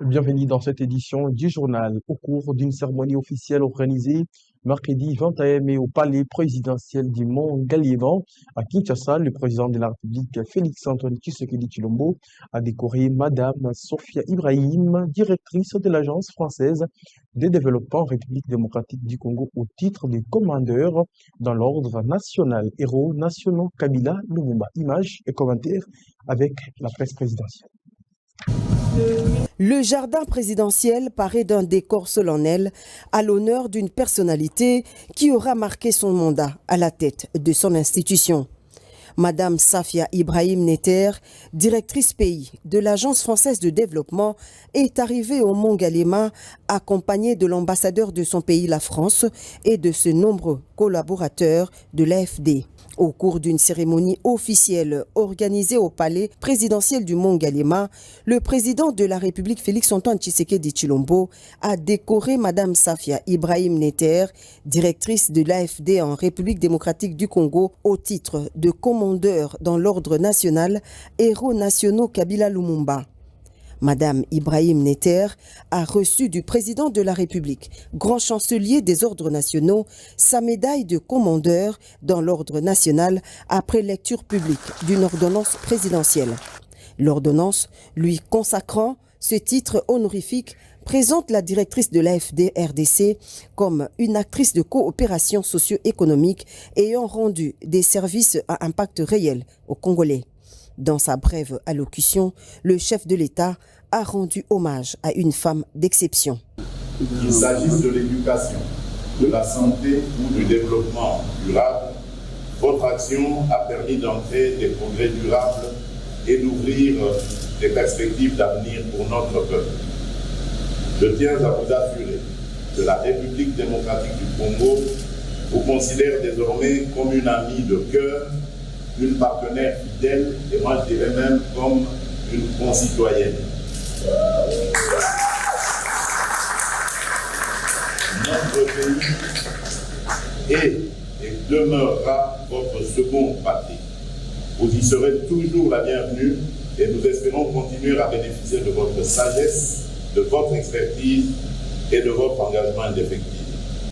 Bienvenue dans cette édition du journal. Au cours d'une cérémonie officielle organisée mercredi 21 mai au palais présidentiel du Mont Gallivan à Kinshasa, le président de la République Félix-Antoine Tshisekedi Tshilombo a décoré Madame Sophia Ibrahim, directrice de l'Agence française de développement République démocratique du Congo au titre de commandeur dans l'ordre national. Héros nationaux Kabila Lumumba. Images et commentaires avec la presse présidentielle. Le jardin présidentiel paraît d'un décor solennel à l'honneur d'une personnalité qui aura marqué son mandat à la tête de son institution. Madame Safia Ibrahim Neter, directrice pays de l'Agence française de développement, est arrivée au Mont Gallivan accompagnée de l'ambassadeur de son pays, la France, et de ses nombreux collaborateurs de l'AFD. Au cours d'une cérémonie officielle organisée au palais présidentiel du Mont Gallivan, le président de la République Félix-Antoine Tshisekedi Tshilombo a décoré Madame Safia Ibrahim Neter, directrice de l'AFD en République démocratique du Congo, au titre de commandeur dans l'ordre national, héros nationaux Kabila Lumumba. Madame Ibrahim Neter a reçu du président de la République, grand chancelier des ordres nationaux, sa médaille de commandeur dans l'ordre national après lecture publique d'une ordonnance présidentielle. L'ordonnance lui consacrant ce titre honorifique présente la directrice de l'AFD-RDC comme une actrice de coopération socio-économique ayant rendu des services à impact réel aux Congolais. Dans sa brève allocution, le chef de l'État a rendu hommage à une femme d'exception. Qu'il s'agisse de l'éducation, de la santé ou du développement durable, votre action a permis d'entrer des progrès durables et d'ouvrir des perspectives d'avenir pour notre peuple. Je tiens à vous assurer que la République démocratique du Congo vous considère désormais comme une amie de cœur, une partenaire fidèle et moi je dirais même comme une concitoyenne. Notre pays est et demeurera votre seconde patrie. Vous y serez toujours la bienvenue et nous espérons continuer à bénéficier de votre sagesse, de votre expertise et de votre engagement indéfectible.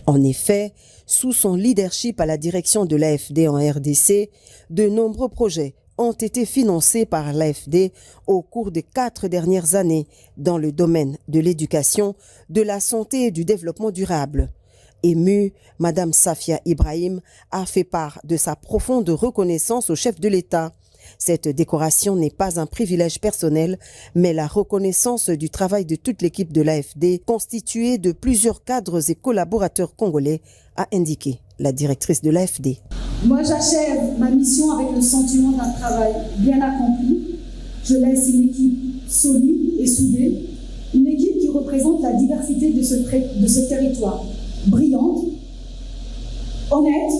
En effet, sous son leadership à la direction de l'AFD en RDC, de nombreux projets ont été financés par l'AFD au cours des 4 dernières années dans le domaine de l'éducation, de la santé et du développement durable. Émue, Madame Safia Ibrahim a fait part de sa profonde reconnaissance au chef de l'État. Cette décoration n'est pas un privilège personnel, mais la reconnaissance du travail de toute l'équipe de l'AFD, constituée de plusieurs cadres et collaborateurs congolais, a indiqué la directrice de l'AFD. Moi, j'achève ma mission avec le sentiment d'un travail bien accompli. Je laisse une équipe solide et soudée, une équipe qui représente la diversité de ce territoire, brillante, honnête.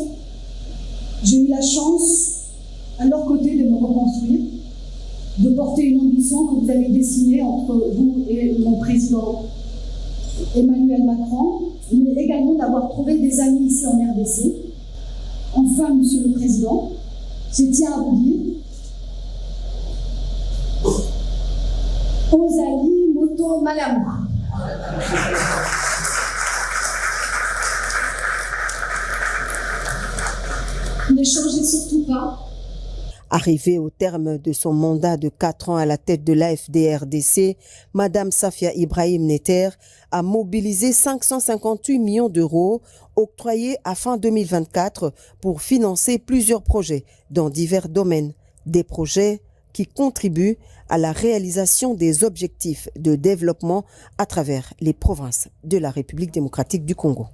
J'ai eu la chance, à leur côté, de me reconstruire, de porter une ambition que vous avez dessinée entre vous et mon président Emmanuel Macron, mais également d'avoir trouvé des amis ici en RDC. Enfin, Monsieur le Président, je tiens à vous dire, Ozali Moto Malamu. Ne changez surtout pas. Arrivée au terme de son mandat de 4 ans à la tête de l'AFD-RDC, Madame Safia Ibrahim Neter a mobilisé 558 millions d'euros octroyés à fin 2024 pour financer plusieurs projets dans divers domaines. Des projets qui contribuent à la réalisation des objectifs de développement à travers les provinces de la République démocratique du Congo.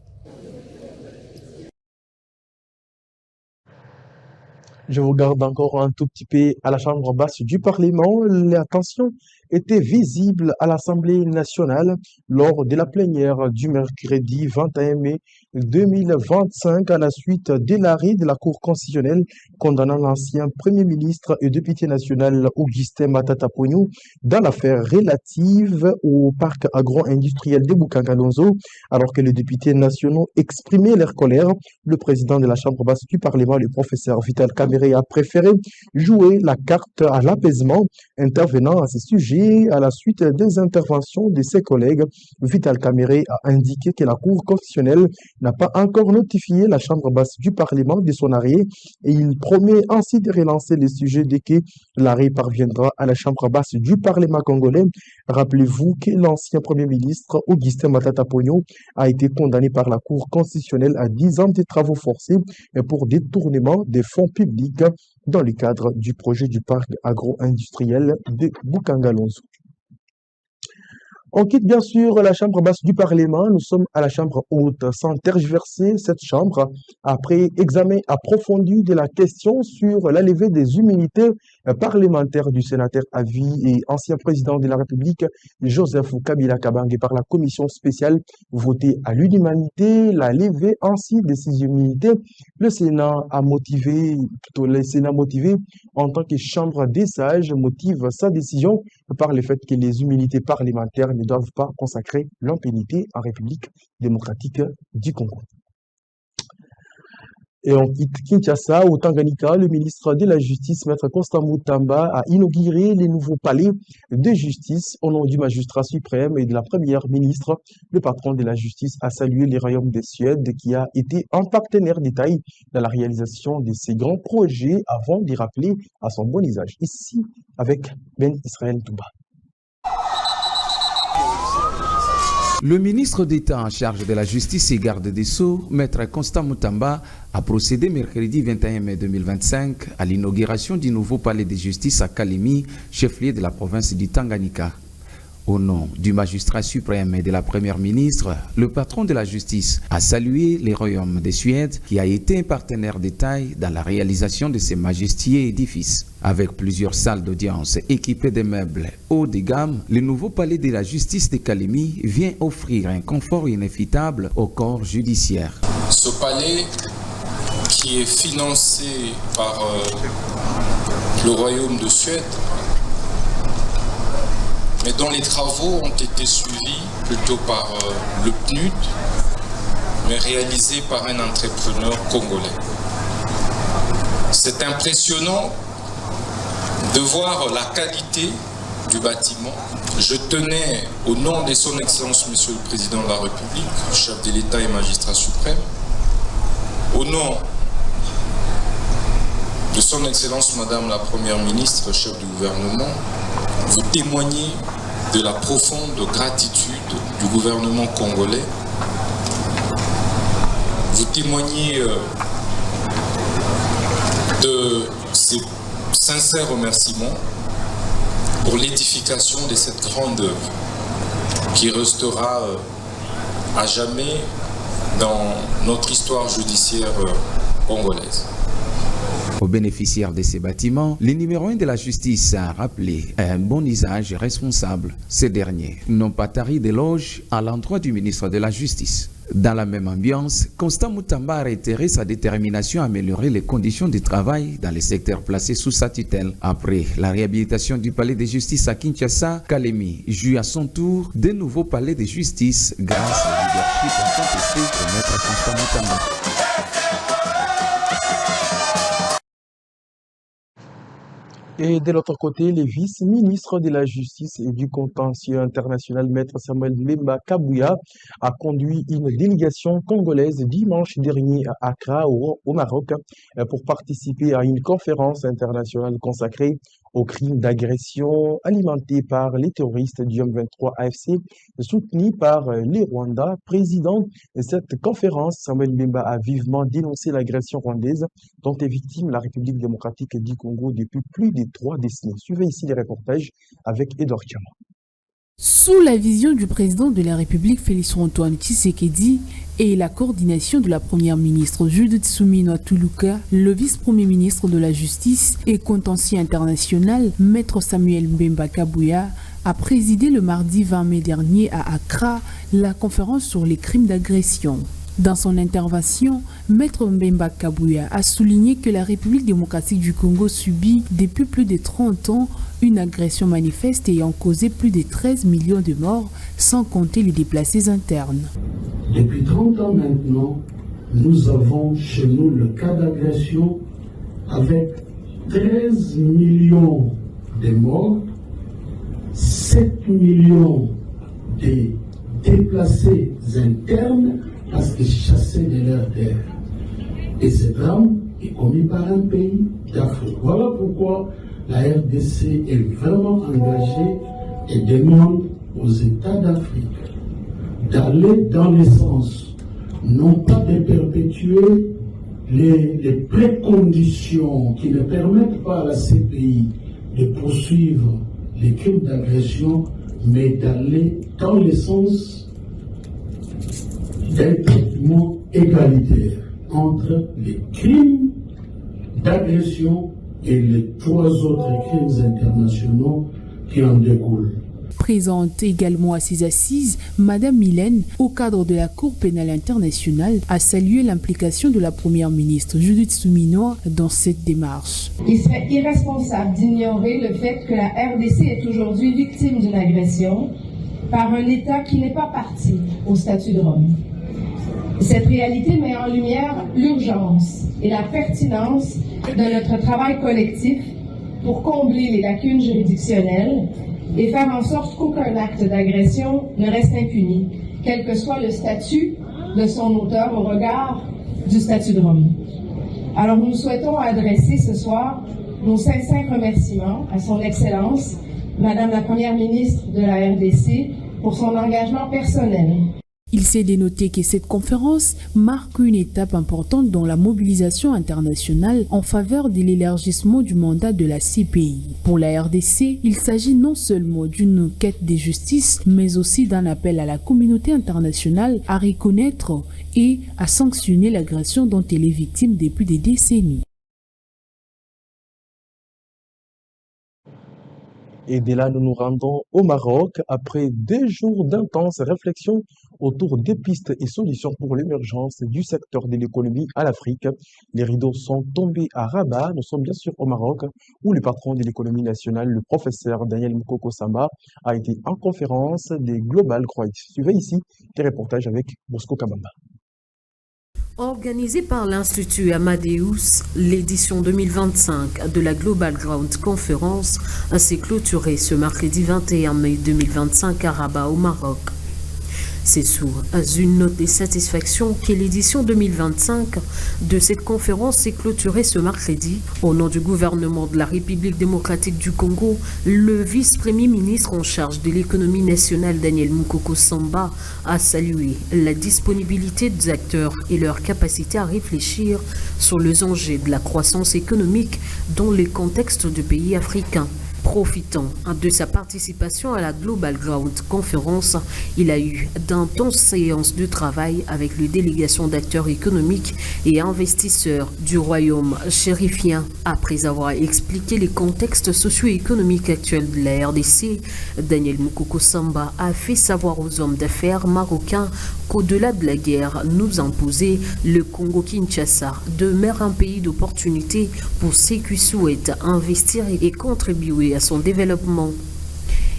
Je vous garde encore un tout petit peu à la Chambre basse du Parlement. La tension était visible à l'Assemblée nationale lors de la plénière du mercredi 21 mai 2025 à la suite de l'arrêt de la Cour constitutionnelle condamnant l'ancien Premier ministre et député national Augustin Matata Ponyo dans l'affaire relative au parc agro-industriel de Bukangalonzo. Alors que les députés nationaux exprimaient leur colère, le président de la Chambre basse du Parlement, le professeur Vital Kamerhe, a préféré jouer la carte à l'apaisement, intervenant à ce sujet jugé à la suite des interventions de ses collègues. Vital Kamere a indiqué que la Cour constitutionnelle n'a pas encore notifié la Chambre basse du Parlement de son arrêt et il promet ainsi de relancer le sujet dès que l'arrêt parviendra à la Chambre basse du Parlement congolais. Rappelez-vous que l'ancien Premier ministre Augustin Matata Ponyo a été condamné par la Cour constitutionnelle à 10 ans de travaux forcés pour détournement des fonds publics dans le cadre du projet du parc agro-industriel de Bukangalonzo. On quitte bien sûr la chambre basse du Parlement, nous sommes à la chambre haute. Sans tergiverser, cette chambre, après examen approfondi de la question sur la levée des immunités parlementaires du sénateur à vie et ancien président de la République, Joseph Kabila Kabange, par la commission spéciale votée à l'unanimité, la levée ainsi de ces immunités. Le Sénat motivé en tant que chambre des sages motive sa décision par le fait que les immunités parlementaires ne doivent pas consacrer l'impunité en République démocratique du Congo. Et on quitte Kinshasa, au Tanganyika, le ministre de la Justice, Maître Constant Mutamba, a inauguré les nouveaux palais de justice au nom du magistrat suprême et de la première ministre. Le patron de la justice a salué les royaumes de Suède qui a été un partenaire détaillé dans la réalisation de ces grands projets avant d'y rappeler à son bon usage. Ici, avec Ben Israël Touba. Le ministre d'État en charge de la justice et garde des Sceaux, Maître Constant Mutamba, a procédé mercredi 21 mai 2025 à l'inauguration du nouveau palais de justice à Kalemi, chef-lieu de la province du Tanganyika. Au nom du magistrat suprême et de la première ministre, le patron de la justice a salué les royaumes de Suède qui a été un partenaire de taille dans la réalisation de ces majestueux édifices. Avec plusieurs salles d'audience équipées de meubles haut de gamme, le nouveau palais de la justice de Kalemi vient offrir un confort inévitable au corps judiciaire. Ce palais qui est financé par le royaume de Suède, mais dont les travaux ont été suivis plutôt par le PNUD, mais réalisés par un entrepreneur congolais. C'est impressionnant de voir la qualité du bâtiment. Je tenais, au nom de son Excellence, Monsieur le Président de la République, chef de l'État et magistrat suprême, au nom de son Excellence, Madame la Première ministre, chef du gouvernement, vous témoignez de la profonde gratitude du gouvernement congolais. Vous témoignez de ses sincères remerciements pour l'édification de cette grande œuvre qui restera à jamais dans notre histoire judiciaire congolaise. Aux bénéficiaires de ces bâtiments, le numéro 1 de la justice a rappelé un bon usage responsable. Ces derniers n'ont pas tari d'éloges à l'endroit du ministre de la Justice. Dans la même ambiance, Constant Mutamba a réitéré sa détermination à améliorer les conditions de travail dans les secteurs placés sous sa tutelle. Après la réhabilitation du palais de justice à Kinshasa, Kalemi joue à son tour de nouveaux palais de justice grâce au leadership incontesté de Maître Constant Mutamba. Et de l'autre côté, le vice-ministre de la Justice et du Contentieux international, Maître Samuel Mbemba Kabouya, a conduit une délégation congolaise dimanche dernier à Accra, au Maroc, pour participer à une conférence internationale consacrée aux crimes d'agression alimentés par les terroristes du M23 AFC, soutenus par les Rwandais. Président de cette conférence, Samuel Mbemba a vivement dénoncé l'agression rwandaise dont est victime la République démocratique du Congo depuis plus de 3 décennies. Suivez ici les reportages avec Edouard Chama. Sous la vision du président de la République Félix-Antoine Tshisekedi et la coordination de la première ministre Judith Suminwa Tuluka, le vice-premier ministre de la Justice et contentieux international, Maître Samuel Mbemba Kabouya, a présidé le mardi 20 mai dernier à Accra la conférence sur les crimes d'agression. Dans son intervention, Maître Mbemba Kabouya a souligné que la République démocratique du Congo subit depuis plus de 30 ans une agression manifeste ayant causé plus de 13 millions de morts, sans compter les déplacés internes. Depuis 30 ans maintenant, nous avons chez nous le cas d'agression avec 13 millions de morts, 7 millions de déplacés internes parce qu'ils chassaient de leur terre. Et ce drame est commis par un pays d'Afrique. Voilà pourquoi la RDC est vraiment engagée et demande aux États d'Afrique d'aller dans le sens, non pas de perpétuer les préconditions qui ne permettent pas à la CPI de poursuivre les crimes d'agression, mais d'aller dans le sens d'un traitement égalitaire entre les crimes d'agression et les 3 autres crimes internationaux qui en découlent. Présente également à ces assises, Madame Mylène, au cadre de la Cour pénale internationale, a salué l'implication de la Première ministre Judith Suminwa dans cette démarche. Il serait irresponsable d'ignorer le fait que la RDC est aujourd'hui victime d'une agression par un État qui n'est pas parti au statut de Rome. Cette réalité met en lumière l'urgence et la pertinence de notre travail collectif pour combler les lacunes juridictionnelles et faire en sorte qu'aucun acte d'agression ne reste impuni, quel que soit le statut de son auteur au regard du statut de Rome. Alors nous souhaitons adresser ce soir nos sincères remerciements à son Excellence, Madame la Première ministre de la RDC, pour son engagement personnel. Il s'est dénoté que cette conférence marque une étape importante dans la mobilisation internationale en faveur de l'élargissement du mandat de la CPI. Pour la RDC, il s'agit non seulement d'une quête de justice, mais aussi d'un appel à la communauté internationale à reconnaître et à sanctionner l'agression dont elle est victime depuis des décennies. Et dès là, nous nous rendons au Maroc après 2 jours d'intenses réflexions autour des pistes et solutions pour l'émergence du secteur de l'économie à l'Afrique. Les rideaux sont tombés à Rabat. Nous sommes bien sûr au Maroc où le patron de l'économie nationale, le professeur Daniel Moukoko Samba, a été en conférence des Global Growth. Suivez ici des reportages avec Bosco Kabamba. Organisée par l'Institut Amadeus, l'édition 2025 de la Global Ground Conference s'est clôturée ce mercredi 21 mai 2025 à Rabat au Maroc. C'est sous une note de satisfaction que l'édition 2025 de cette conférence s'est clôturée ce mercredi. Au nom du gouvernement de la République démocratique du Congo, le vice-premier ministre en charge de l'économie nationale Daniel Moukoko Samba a salué la disponibilité des acteurs et leur capacité à réfléchir sur les enjeux de la croissance économique dans le contexte du pays africain. Profitant de sa participation à la Global Ground Conference, il a eu d'intenses séances de travail avec les délégations d'acteurs économiques et investisseurs du royaume chérifien. Après avoir expliqué les contextes socio-économiques actuels de la RDC, Daniel Moukoko Samba a fait savoir aux hommes d'affaires marocains qu'au-delà de la guerre nous imposée, le Congo-Kinshasa demeure un pays d'opportunités pour ceux qui souhaitent investir et contribuer à son développement.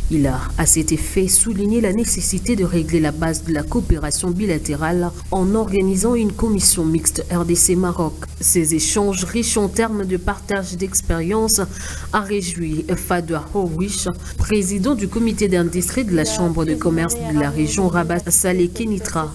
Il a, à cet effet, souligné la nécessité de régler la base de la coopération bilatérale en organisant une commission mixte RDC-Maroc. Ces échanges riches en termes de partage d'expériences a réjoui Fadwa Horwish, président du comité d'industrie de la Chambre de commerce de la région Rabat-Salé-Kenitra.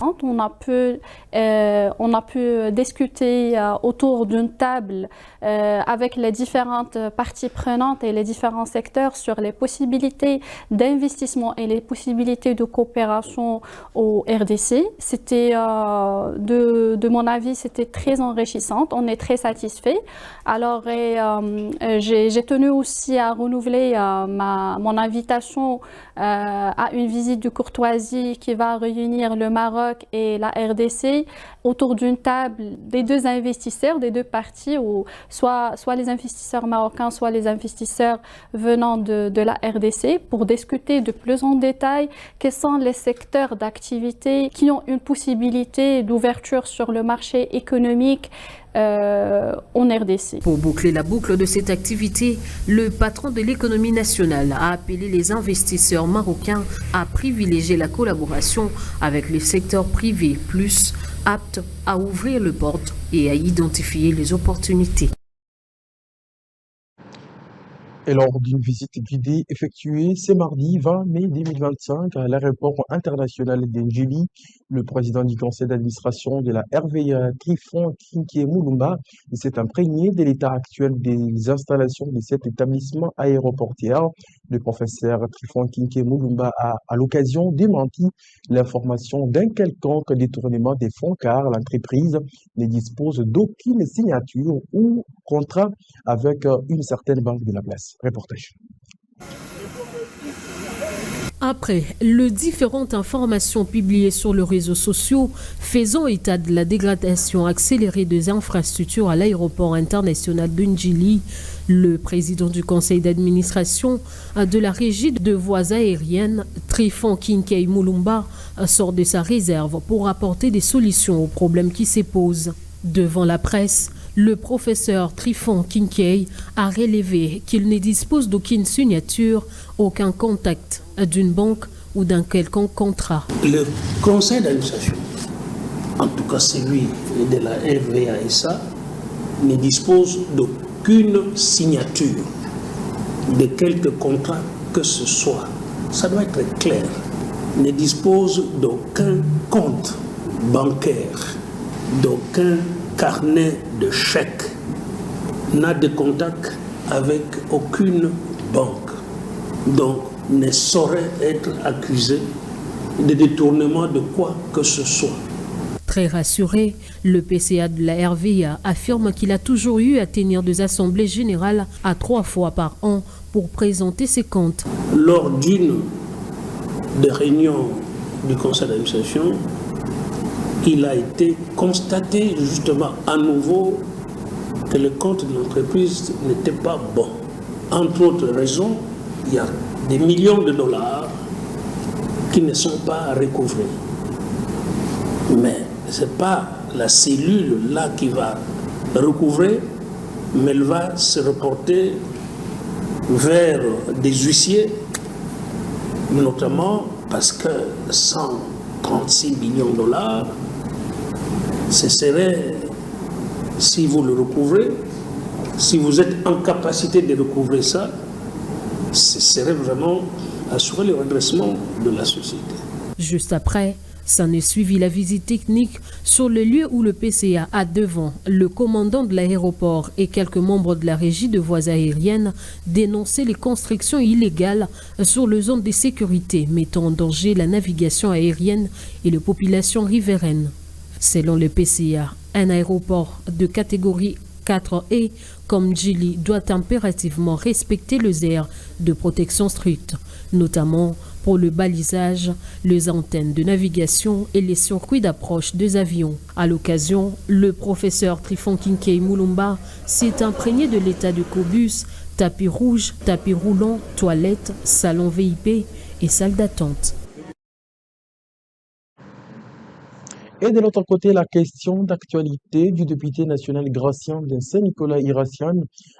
On a pu discuter autour d'une table avec les différentes parties prenantes et les différents secteurs sur les possibilités d'investissement et les possibilités de coopération au RDC. C'était, de mon avis, c'était très enrichissant. On est très satisfait. Alors, j'ai tenu aussi à renouveler mon invitation à une visite de courtoisie qui va réunir le Maroc et la RDC autour d'une table des 2 investisseurs, des 2 parties, ou soit les investisseurs marocains, soit les investisseurs venant de la RDC, pour discuter de plus en détail quels sont les secteurs d'activité qui ont une possibilité d'ouverture sur le marché économique en RDC. Pour boucler la boucle de cette activité, le patron de l'économie nationale a appelé les investisseurs marocains à privilégier la collaboration avec le secteur privé plus apte à ouvrir les portes et à identifier les opportunités. Et lors d'une visite guidée effectuée ce mardi 20 mai 2025 à l'aéroport international d'Ndjili, le président du conseil d'administration de la RVA, Trifon Kinké Moulumba, s'est imprégné de l'état actuel des installations de cet établissement aéroportuaire. Le professeur Trifon Kinké Moulumba a, à l'occasion, démenti l'information d'un quelconque détournement des fonds car l'entreprise ne dispose d'aucune signature ou contrat avec une certaine banque de la place. Reportage. Après les différentes informations publiées sur les réseaux sociaux faisant état de la dégradation accélérée des infrastructures à l'aéroport international de Ndjili, le président du conseil d'administration de la régie de voies aériennes, Trifon Kinké Moulumba, sort de sa réserve pour apporter des solutions aux problèmes qui se posent. Devant la presse, le professeur Trifon Kinké a relevé qu'il ne dispose d'aucune signature, aucun contact d'une banque ou d'un quelconque contrat. Le conseil d'administration, en tout cas celui de la RVA-SA, ne dispose d'aucune signature de quelque contrat que ce soit. Ça doit être clair. Ne dispose d'aucun compte bancaire, d'aucun carnet de chèques, n'a de contact avec aucune banque, donc ne saurait être accusé de détournement de quoi que ce soit. Très rassuré, le PCA de la RVA affirme qu'il a toujours eu à tenir des assemblées générales à 3 fois par an pour présenter ses comptes. Lors d'une des réunions du conseil d'administration, il a été constaté justement à nouveau que le compte de l'entreprise n'était pas bon. Entre autres raisons, il y a des millions de dollars qui ne sont pas recouvrés. Mais ce n'est pas la cellule là qui va recouvrer, mais elle va se reporter vers des huissiers, notamment parce que 136 millions de dollars, ce serait, si vous le recouvrez, si vous êtes en capacité de recouvrer ça, ce serait vraiment assurer le redressement de la société. Juste après, s'en est suivi la visite technique sur le lieu où le PCA a devant le commandant de l'aéroport et quelques membres de la régie de voies aériennes dénoncé les constructions illégales sur le zone de sécurité mettant en danger la navigation aérienne et les populations riveraines. Selon le PCA, un aéroport de catégorie 4E comme Ndjili doit impérativement respecter les aires de protection strictes, notamment pour le balisage, les antennes de navigation et les circuits d'approche des avions. À l'occasion, le professeur Trifon Kinké Moulumba s'est imprégné de l'état du Cobus, tapis rouge, tapis roulant, toilettes, salon VIP et salle d'attente. Et de l'autre côté, la question d'actualité du député national Gracien de Saint-Nicolas Irassian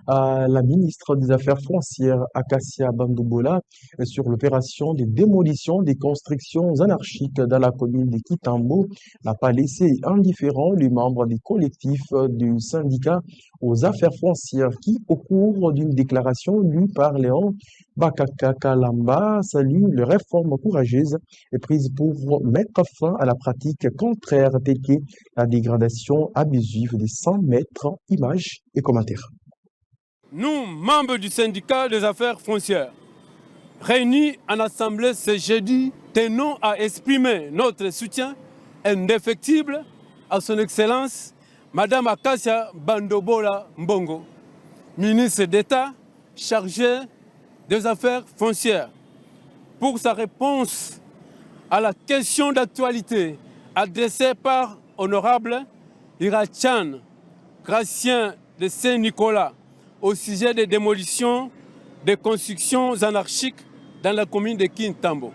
à la ministre des Affaires foncières, Acacia Bandoubola, sur l'opération de démolition des constructions anarchiques dans la commune de Kitambo n'a pas laissé indifférent les membres des collectifs du syndicat aux affaires foncières qui, au cours d'une déclaration lue par Léon Bakaka Kalamba, salue les réformes courageuses et prises pour mettre fin à la pratique contraire telle que la dégradation abusive des 100 mètres. Images et commentaires. Nous, membres du syndicat des affaires foncières, réunis en assemblée ce jeudi, tenons à exprimer notre soutien indéfectible à son Excellence Madame Acacia Bandoubola Mbongo, ministre d'État chargée des affaires foncières, pour sa réponse à la question d'actualité adressée par Honorable Irassian Gracien de Saint-Nicolas au sujet des démolitions des constructions anarchiques dans la commune de Kitambo.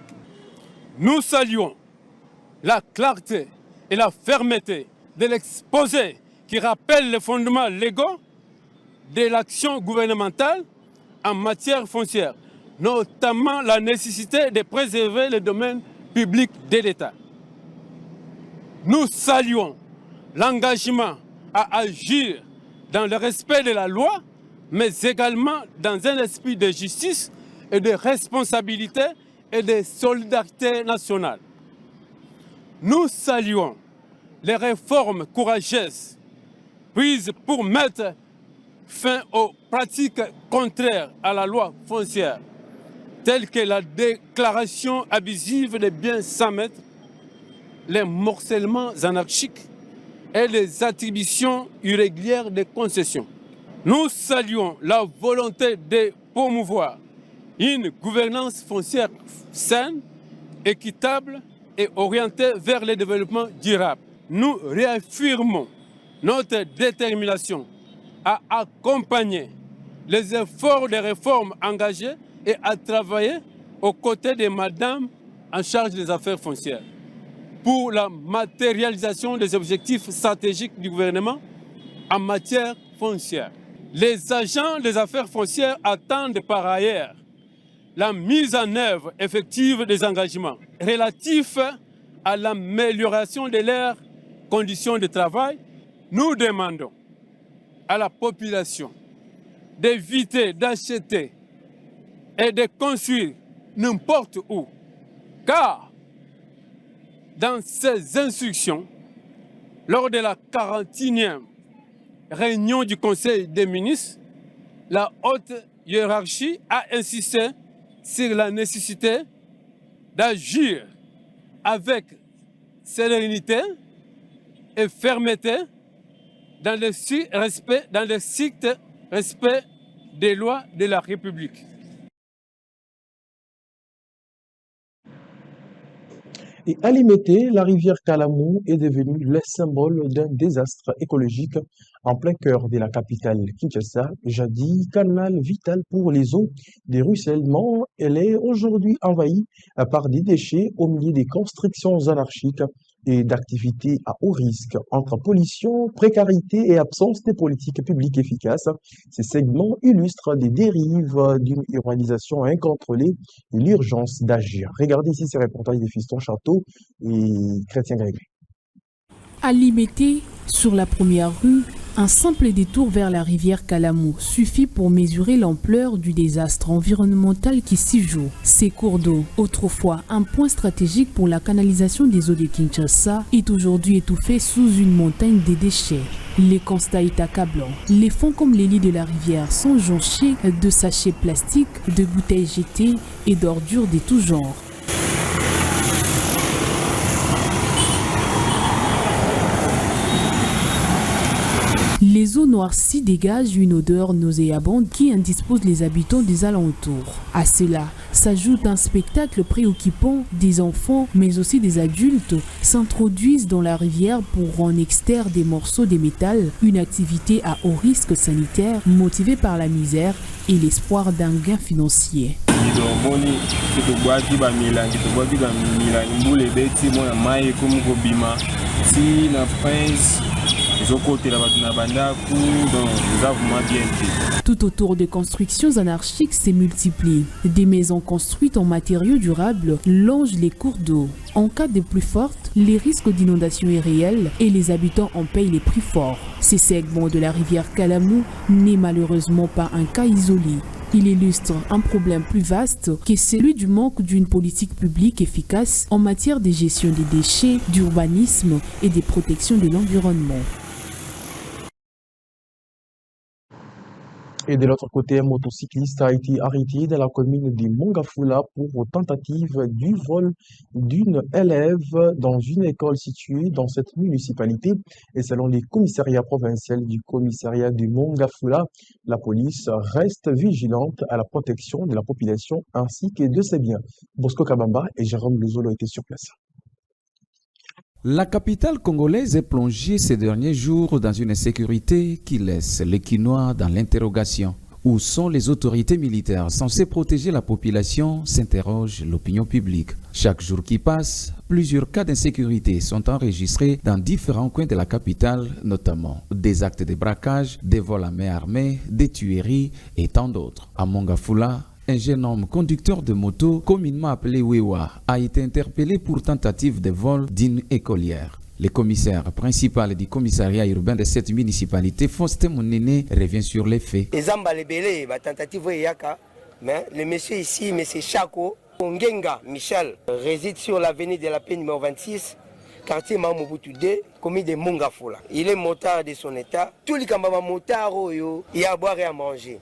Nous saluons la clarté et la fermeté de l'exposé qui rappelle les fondements légaux de l'action gouvernementale en matière foncière, notamment la nécessité de préserver le domaine public de l'État. Nous saluons l'engagement à agir dans le respect de la loi mais également dans un esprit de justice et de responsabilité et de solidarité nationale. Nous saluons les réformes courageuses prises pour mettre fin aux pratiques contraires à la loi foncière, telles que la déclaration abusive des biens sans maître, les morcellements anarchiques et les attributions irrégulières des concessions. Nous saluons la volonté de promouvoir une gouvernance foncière saine, équitable et orientée vers le développement durable. Nous réaffirmons notre détermination à accompagner les efforts de réforme engagés et à travailler aux côtés de Madame en charge des affaires foncières pour la matérialisation des objectifs stratégiques du gouvernement en matière foncière. Les agents des affaires foncières attendent par ailleurs la mise en œuvre effective des engagements relatifs à l'amélioration de leurs conditions de travail. Nous demandons à la population d'éviter d'acheter et de construire n'importe où, car dans ces instructions, lors de la 41e réunion du Conseil des ministres, la haute hiérarchie a insisté sur la nécessité d'agir avec sérénité et fermeté dans le strict respect des lois de la République. Et à Limete, la rivière Kalamou est devenue le symbole d'un désastre écologique en plein cœur de la capitale Kinshasa. Jadis canal vital pour les eaux des ruissellements, elle est aujourd'hui envahie par des déchets au milieu des constructions anarchiques et d'activités à haut risque. Entre pollution, précarité et absence de politiques publiques efficaces, ces segments illustrent des dérives d'une urbanisation incontrôlée et l'urgence d'agir. Regardez ici ces reportages des Fiston Château et Chrétien Grégory. À Limete, sur la première rue, un simple détour vers la rivière Kalamou suffit pour mesurer l'ampleur du désastre environnemental qui s'y joue. Ces cours d'eau, autrefois un point stratégique pour la canalisation des eaux de Kinshasa, est aujourd'hui étouffé sous une montagne de déchets. Les constats est accablant. Les fonds comme les lits de la rivière sont jonchés de sachets plastiques, de bouteilles jetées et d'ordures de tout genre. Les eaux noircies dégagent une odeur nauséabonde qui indispose les habitants des alentours. À cela s'ajoute un spectacle préoccupant. Des enfants, mais aussi des adultes, s'introduisent dans la rivière pour en extraire des morceaux de métal, une activité à haut risque sanitaire motivée par la misère et l'espoir d'un gain financier. Tout autour des constructions anarchiques se multiplient. Des maisons construites en matériaux durables longent les cours d'eau. En cas de pluie forte, les risques d'inondation est réel et les habitants en payent les prix forts. Ces segments de la rivière Kalamou n'est malheureusement pas un cas isolé. Il illustre un problème plus vaste que celui du manque d'une politique publique efficace en matière de gestion des déchets, d'urbanisme et de protection de l'environnement. Et de l'autre côté, un motocycliste a été arrêté dans la commune de Mongafula pour tentative du vol d'une élève dans une école située dans cette municipalité. Et selon les commissariats provinciaux du commissariat de Mongafula, la police reste vigilante à la protection de la population ainsi que de ses biens. Bosco Kabamba et Jérôme Luzolo étaient sur place. La capitale congolaise est plongée ces derniers jours dans une insécurité qui laisse les Quinois dans l'interrogation. Où sont les autorités militaires censées protéger la population, s'interroge l'opinion publique. Chaque jour qui passe, plusieurs cas d'insécurité sont enregistrés dans différents coins de la capitale, notamment des actes de braquage, des vols à main armée, des tueries et tant d'autres. À Mongafula, un jeune homme conducteur de moto, communément appelé Wewa, a été interpellé pour tentative de vol d'une écolière. Le commissaire principal du commissariat urbain de cette municipalité, Faustin Monene, revient sur les faits. Mais le monsieur ici, monsieur Chako Ongenga Michel, réside sur l'avenue de la paix numéro 26, quartier Mamobutu 2, commune de Mungafola. Il est motard de son état. Tous les motards, il y a à boire et à manger.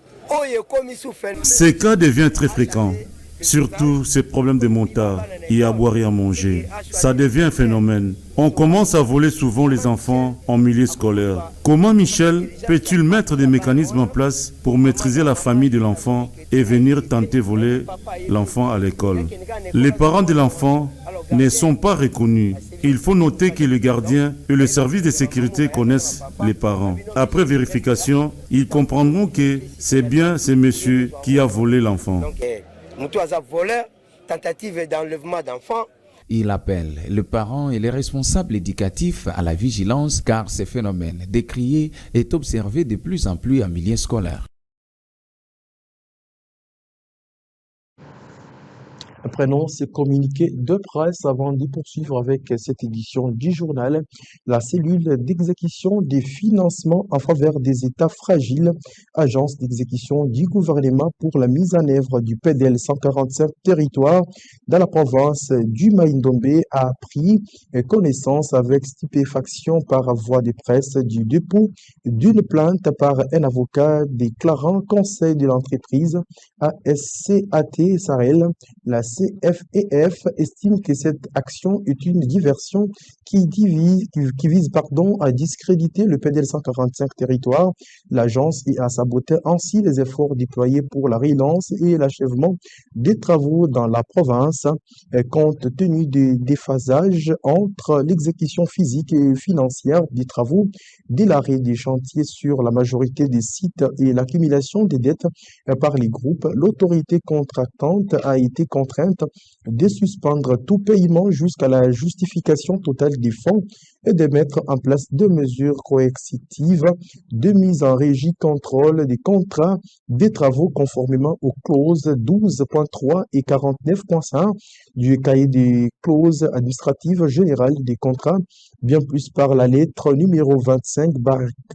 Ces cas deviennent très fréquents. Surtout ces problèmes de motards, il y a à boire et à manger. Ça devient un phénomène. On commence à voler souvent les enfants en milieu scolaire. Comment Michel peut-il mettre des mécanismes en place pour maîtriser la famille de l'enfant et venir tenter voler l'enfant à l'école? Les parents de l'enfant ne sont pas reconnus. Il faut noter que le gardien et le service de sécurité connaissent les parents. Après vérification, ils comprendront que c'est bien ce monsieur qui a volé l'enfant. Voleur, tentative d'enlèvement d'enfants. Il appelle les parents et les responsables éducatifs à la vigilance car ce phénomène décrié est observé de plus en plus en milieu scolaire. Prenons ces communiqués de presse avant d'y poursuivre avec cette édition du journal. La cellule d'exécution des financements en faveur des États fragiles, agence d'exécution du gouvernement pour la mise en œuvre du PDL 145 territoires dans la province du Maïndombe, a pris connaissance avec stupéfaction par voie de presse du dépôt d'une plainte par un avocat déclarant conseil de l'entreprise ASCAT Sahel. La CFEF estime que cette action est une diversion qui vise à discréditer le PDL 145 territoire, l'agence, et à saboter ainsi les efforts déployés pour la relance et l'achèvement des travaux dans la province, compte tenu des déphasages entre l'exécution physique et financière des travaux, dès l'arrêt des chantiers sur la majorité des sites et l'accumulation des dettes par les groupes. L'autorité contractante a été contrainte de suspendre tout paiement jusqu'à la justification totale des fonds et de mettre en place des mesures coercitives de mise en régie contrôle des contrats des travaux conformément aux clauses 12.3 et 49.5 du cahier des clauses administratives générales des contrats, bien plus par la lettre numéro 25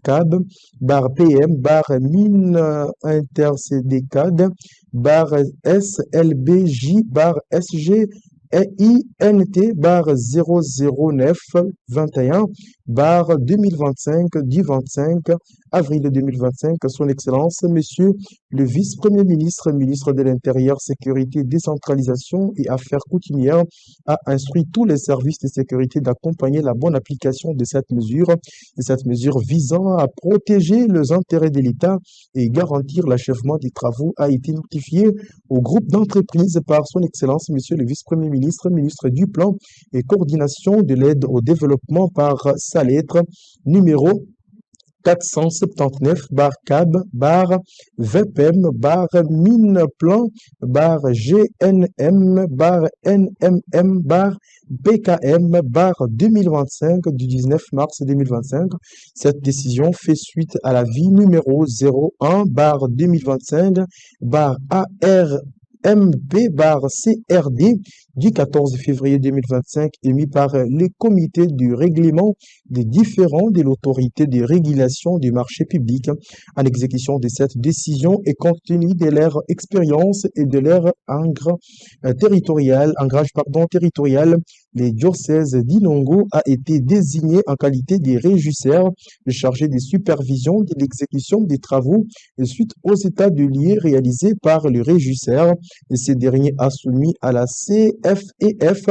/CAB /PM /mine intercdcad /SLBJ /SG INT 00921 2025 du 25 avril 2025, son Excellence, Monsieur le Vice-Premier ministre, ministre de l'Intérieur, Sécurité, Décentralisation et Affaires coutumières, a instruit tous les services de sécurité d'accompagner la bonne application de cette mesure visant à protéger les intérêts de l'État et garantir l'achèvement des travaux, a été notifié au groupe d'entreprises par son Excellence, Monsieur le Vice-Premier ministre, ministre du Plan et Coordination de l'aide au développement par sa lettre numéro 479 /CAB /VPM /MINEPLAN /GNM /NMM /BKM 2025 du 19 mars 2025. Cette décision fait suite à l'avis numéro 01 2025 ARMP/CRD du 14 février 2025 émis par les comités du règlement des différends de l'autorité de régulation du marché public. En exécution de cette décision et compte tenu de leur expérience et de leur ancrage territorial, les diocèses d'Inongo a été désigné en qualité de régisseur chargé de supervision de l'exécution des travaux et suite aux états de lieux réalisés par le régisseur. Et ce dernier a soumis à la CFEF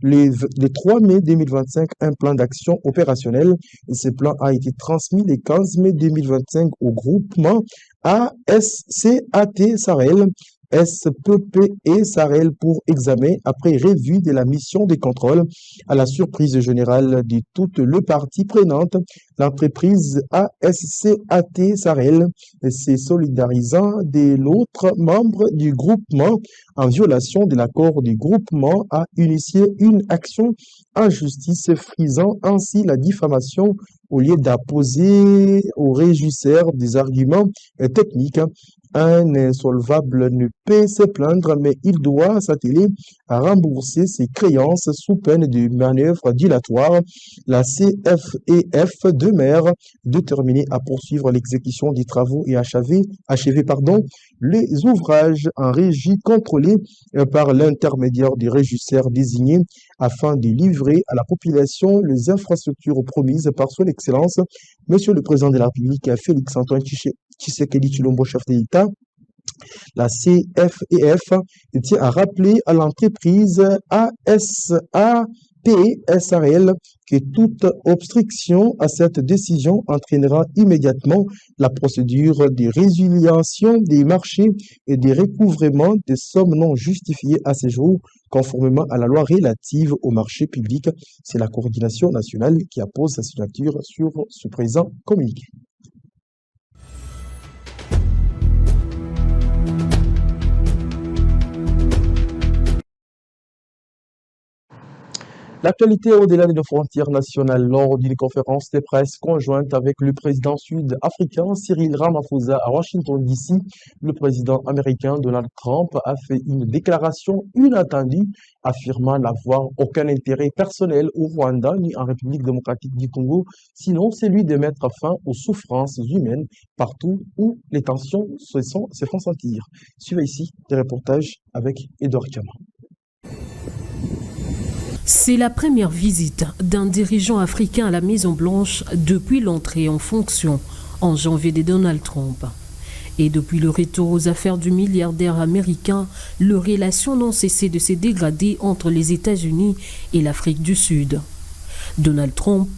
le 3 mai 2025 un plan d'action opérationnel. Et ce plan a été transmis le 15 mai 2025 au groupement ASCAT Sahel, SPPE Sahel pour examen après revue de la mission de contrôle. À la surprise générale de toutes les parties prenantes, l'entreprise ASCAT Sahel s'est solidarisant de l'autre membre du groupement en violation de l'accord du groupement, a initié une action en justice frisant ainsi la diffamation au lieu d'apposer au régisseur des arguments techniques. Un insolvable ne peut se plaindre, mais il doit s'atteler à rembourser ses créances sous peine de manœuvres dilatoires. La CFEF demeure déterminée à poursuivre l'exécution des travaux et achever les ouvrages en régie contrôlés par l'intermédiaire des régisseurs désignés afin de livrer à la population les infrastructures promises par son Excellence, Monsieur le Président de la République, Félix-Antoine Tshisekedi Tshilombo, chef de l'État. La CFEF tient à rappeler à l'entreprise ASAPSRL que toute obstruction à cette décision entraînera immédiatement la procédure de résiliation des marchés et de recouvrement des sommes non justifiées à ce jour, conformément à la loi relative au marché public. C'est la coordination nationale qui appose sa signature sur ce présent communiqué. L'actualité au-delà de nos frontières nationales lors d'une conférence de presse conjointe avec le président sud-africain Cyril Ramaphosa à Washington DC, le président américain Donald Trump a fait une déclaration inattendue affirmant n'avoir aucun intérêt personnel au Rwanda ni en République démocratique du Congo, sinon celui de mettre fin aux souffrances humaines partout où les tensions se font sentir. Suivez ici des reportages avec Edouard Kama. C'est la première visite d'un dirigeant africain à la Maison-Blanche depuis l'entrée en fonction en janvier de Donald Trump. Et depuis le retour aux affaires du milliardaire américain, les relations n'ont cessé de se dégrader entre les États-Unis et l'Afrique du Sud. Donald Trump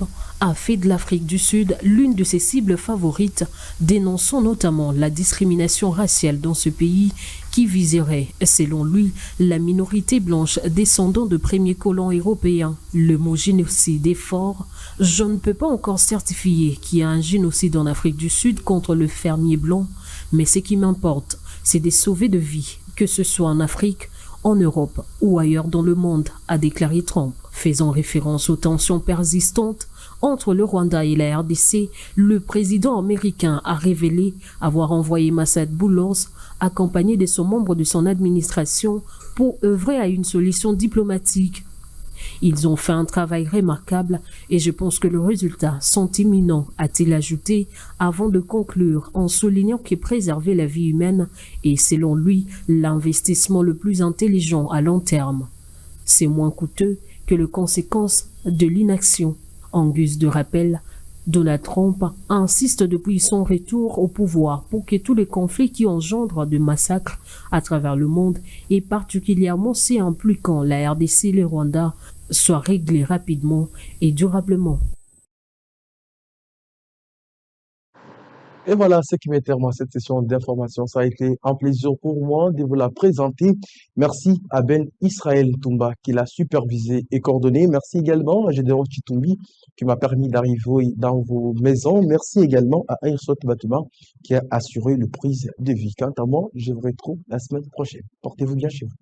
a fait de l'Afrique du Sud l'une de ses cibles favorites, dénonçant notamment la discrimination raciale dans ce pays qui viserait, selon lui, la minorité blanche descendant de premiers colons européens. Le mot génocide est fort. Je ne peux pas encore certifier qu'il y a un génocide en Afrique du Sud contre le fermier blanc, mais ce qui m'importe, c'est de sauver de vies, que ce soit en Afrique, en Europe ou ailleurs dans le monde, a déclaré Trump. Faisant référence aux tensions persistantes entre le Rwanda et la RDC, le président américain a révélé avoir envoyé Massad Boulos, accompagné de son membre de son administration, pour œuvrer à une solution diplomatique. Ils ont fait un travail remarquable et je pense que les résultats sont imminents, a-t-il ajouté, avant de conclure en soulignant que préserver la vie humaine est, selon lui, l'investissement le plus intelligent à long terme. C'est moins coûteux que les conséquences de l'inaction. En guise de rappel, Donald Trump insiste depuis son retour au pouvoir pour que tous les conflits qui engendrent de massacres à travers le monde, et particulièrement ceux impliquant la RDC et le Rwanda, soient réglés rapidement et durablement. Et voilà ce qui met terme à cette session d'information. Ça a été un plaisir pour moi de vous la présenter. Merci à Ben Israël Toumba qui l'a supervisé et coordonné. Merci également à Gédéon Chitumbi qui m'a permis d'arriver dans vos maisons. Merci également à Airsot Batuma qui a assuré le prise de vie. Quant à moi, je vous retrouve la semaine prochaine. Portez-vous bien chez vous.